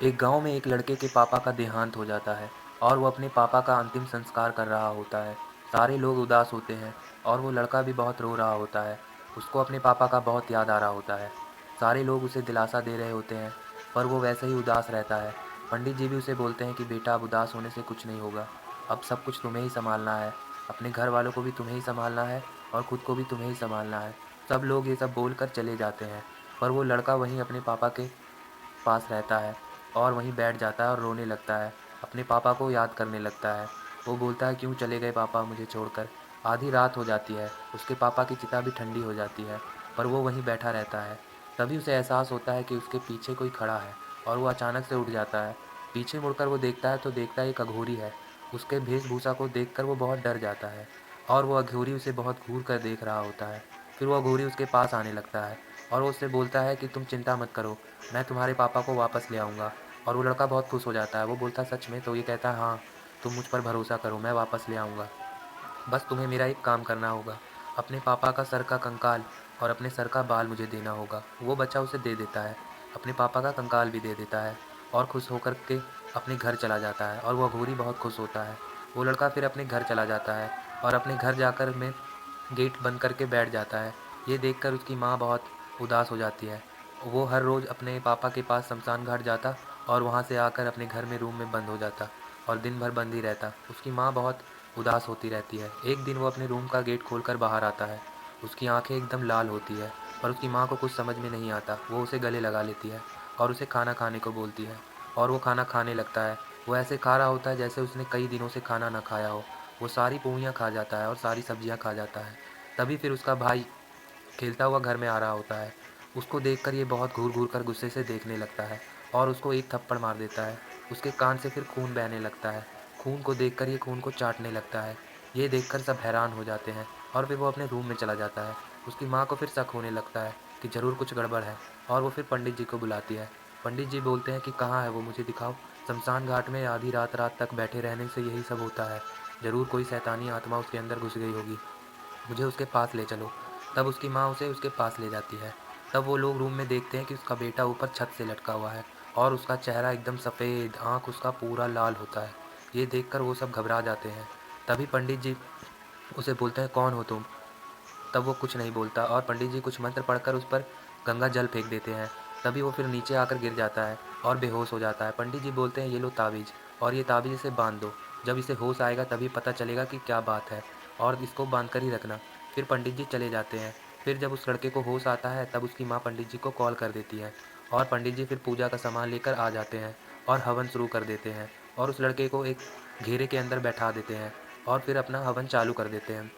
एक गांव में एक लड़के के पापा का देहांत हो जाता है और वो अपने पापा का अंतिम संस्कार कर रहा होता है। सारे लोग उदास होते हैं और वो लड़का भी बहुत रो रहा होता है। उसको अपने पापा का बहुत याद आ रहा होता है। सारे लोग उसे दिलासा दे रहे होते हैं, पर वो वैसे ही उदास रहता है। पंडित जी भी उसे बोलते हैं कि बेटा, अब उदास होने से कुछ नहीं होगा। अब सब कुछ तुम्हें ही संभालना है। अपने घर वालों को भी तुम्हें ही संभालना है और खुद को भी तुम्हें ही संभालना है। सब लोग ये सब बोलकर चले जाते हैं, पर वो लड़का वहीं अपने पापा के पास रहता है और वहीं बैठ जाता है और रोने लगता है। अपने पापा को याद करने लगता है। वो बोलता है, क्यों चले गए पापा मुझे छोड़कर। आधी रात हो जाती है, उसके पापा की चिता भी ठंडी हो जाती है, पर वो वहीं बैठा रहता है। तभी उसे एहसास होता है कि उसके पीछे कोई खड़ा है और वो अचानक से उठ जाता है। पीछे मुड़कर वो देखता है तो देखता है एक अघोरी है। उसके वेशभूषा को देखकर वो बहुत डर जाता है और वो अघोरी उसे बहुत घूर कर देख रहा होता है। फिर वो अघोरी उसके पास आने लगता है और वो उससे बोलता है कि तुम चिंता मत करो, मैं तुम्हारे पापा को वापस ले आऊँगा। और वो लड़का बहुत खुश हो जाता है। वो बोलता है, सच में? तो ये कहता है, हाँ, तुम मुझ पर भरोसा करो, मैं वापस ले आऊँगा। बस तुम्हें मेरा एक काम करना होगा। अपने पापा का सर का कंकाल और अपने सर का बाल मुझे देना होगा। वो बच्चा उसे दे देता है, अपने पापा का कंकाल भी दे देता है और खुश होकर के अपने घर चला जाता है और वो अघोरी बहुत खुश होता है। वो लड़का फिर अपने घर चला जाता है और अपने घर जाकर में गेट बंद करके बैठ जाता है। ये देखकर उसकी माँ बहुत उदास हो जाती है। वो हर रोज़ अपने पापा के पास शमशान घाट जाता और वहाँ से आकर अपने घर में रूम में बंद हो जाता और दिन भर बंद ही रहता। उसकी माँ बहुत उदास होती रहती है। एक दिन वो अपने रूम का गेट खोलकर बाहर आता है। उसकी आंखें एकदम लाल होती है, पर उसकी माँ को कुछ समझ में नहीं आता। वो उसे गले लगा लेती है और उसे खाना खाने को बोलती है और वो खाना खाने लगता है। वो ऐसे खा रहा होता है जैसे उसने कई दिनों से खाना ना खाया हो। वो सारी पूड़ियाँ खा जाता है और सारी सब्जियाँ खा जाता है। तभी फिर उसका भाई खेलता हुआ घर में आ रहा होता है। उसको देखकर ये बहुत घूर-घूर कर गुस्से से देखने लगता है और उसको एक थप्पड़ मार देता है। उसके कान से फिर खून बहने लगता है। खून को देखकर ये खून को चाटने लगता है। ये देखकर सब हैरान हो जाते हैं और फिर वो अपने रूम में चला जाता है। उसकी माँ को फिर शक होने लगता है कि ज़रूर कुछ गड़बड़ है और वो फिर पंडित जी को बुलाती है। पंडित जी बोलते हैं कि कहाँ है वो, मुझे दिखाओ। शमशान घाट में आधी रात रात तक बैठे रहने से यही सब होता है। ज़रूर कोई शैतानी आत्मा उसके अंदर घुस गई होगी। मुझे उसके पास ले चलो। तब उसकी माँ उसे उसके पास ले जाती है। तब वो लोग रूम में देखते हैं कि उसका बेटा ऊपर छत से लटका हुआ है और उसका चेहरा एकदम सफ़ेद, आँख उसका पूरा लाल होता है। ये देखकर वो सब घबरा जाते हैं। तभी पंडित जी उसे बोलते हैं, कौन हो तुम? तब वो कुछ नहीं बोलता और पंडित जी कुछ मंत्र पढ़कर उस पर गंगा जल फेंक देते हैं। तभी वो फिर नीचे आकर गिर जाता है और बेहोश हो जाता है। पंडित जी बोलते हैं, ये लो ताबीज़ और ये ताबीज़ इसे बांध दो। जब इसे होश आएगा तभी पता चलेगा कि क्या बात है और इसको बांध कर ही रखना। फिर पंडित जी चले जाते हैं। फिर जब उस लड़के को होश आता है तब उसकी माँ पंडित जी को कॉल कर देती है और पंडित जी फिर पूजा का सामान लेकर आ जाते हैं और हवन शुरू कर देते हैं और उस लड़के को एक घेरे के अंदर बैठा देते हैं और फिर अपना हवन चालू कर देते हैं।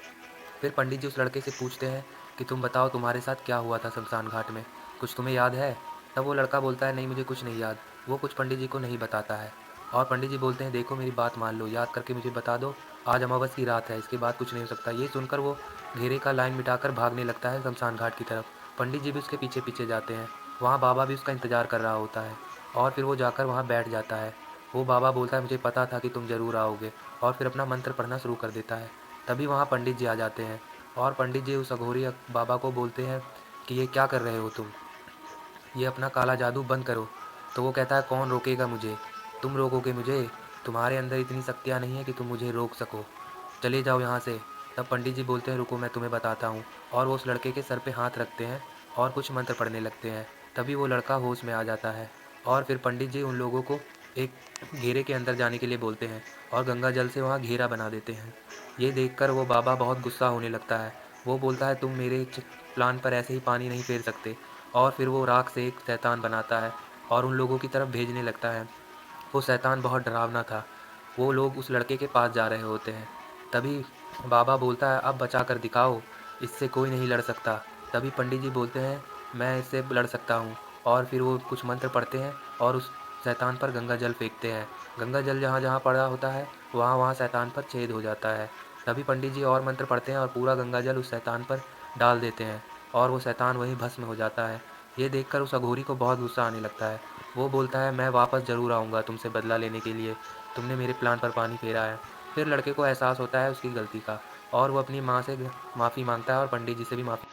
फिर पंडित जी उस लड़के से पूछते हैं कि तुम बताओ, तुम्हारे साथ क्या हुआ था शमशान घाट में? कुछ तुम्हें याद है? तब वो लड़का बोलता है, नहीं, मुझे कुछ नहीं याद। वो कुछ पंडित जी को नहीं बताता है और पंडित जी बोलते हैं, देखो मेरी बात मान लो, याद करके मुझे बता दो। आज अमावस की रात है, इसके बाद कुछ नहीं हो सकता। ये सुनकर वो घेरे का लाइन मिटाकर भागने लगता है शमशान घाट की तरफ। पंडित जी भी उसके पीछे पीछे जाते हैं। वहाँ बाबा भी उसका इंतजार कर रहा होता है और फिर वो जाकर वहाँ बैठ जाता है। वो बाबा बोलता है, मुझे पता था कि तुम ज़रूर आओगे, और फिर अपना मंत्र पढ़ना शुरू कर देता है। तभी वहाँ पंडित जी आ जाते हैं और पंडित जी उस अघोरी बाबा को बोलते हैं कि ये क्या कर रहे हो तुम? ये अपना काला जादू बंद करो। तो वो कहता है, कौन रोकेगा मुझे? तुम रोकोगे मुझे? तुम्हारे अंदर इतनी शक्तियाँ नहीं है कि तुम मुझे रोक सको। चले जाओ यहाँ से। तब पंडित जी बोलते हैं, रुको मैं तुम्हें बताता हूँ, और वो उस लड़के के सर पे हाथ रखते हैं और कुछ मंत्र पढ़ने लगते हैं। तभी वो लड़का होश में आ जाता है और फिर पंडित जी उन लोगों को एक घेरे के अंदर जाने के लिए बोलते हैं और गंगा जल से वहाँ घेरा बना देते हैं। ये देखकर वो बाबा बहुत गुस्सा होने लगता है। वो बोलता है, तुम मेरे प्लान पर ऐसे ही पानी नहीं फेर सकते, और फिर वो राख से एक शैतान बनाता है और उन लोगों की तरफ भेजने लगता है। वो शैतान बहुत डरावना था। वो लोग उस लड़के के पास जा रहे होते हैं। तभी बाबा बोलता है, अब बचा कर दिखाओ, इससे कोई नहीं लड़ सकता। तभी पंडित जी बोलते हैं, मैं इससे लड़ सकता हूँ, और फिर वो कुछ मंत्र पढ़ते हैं और उस शैतान पर गंगा जल फेंकते हैं। गंगा जल जहाँ जहाँ पड़ा होता है वहाँ वहाँ शैतान पर छेद हो जाता है। तभी पंडित जी और मंत्र पढ़ते हैं और पूरा गंगा जल उस शैतान पर डाल देते हैं और वो शैतान वहीं भस्म हो जाता है। ये देखकर उस अघोरी को बहुत गुस्सा आने लगता है। वो बोलता है, मैं वापस ज़रूर आऊँगा तुमसे बदला लेने के लिए, तुमने मेरे प्लान पर पानी फेरा है। फिर लड़के को एहसास होता है उसकी गलती का और वो अपनी माँ से माफ़ी माँगता है और पंडित जी से भी माफ़ी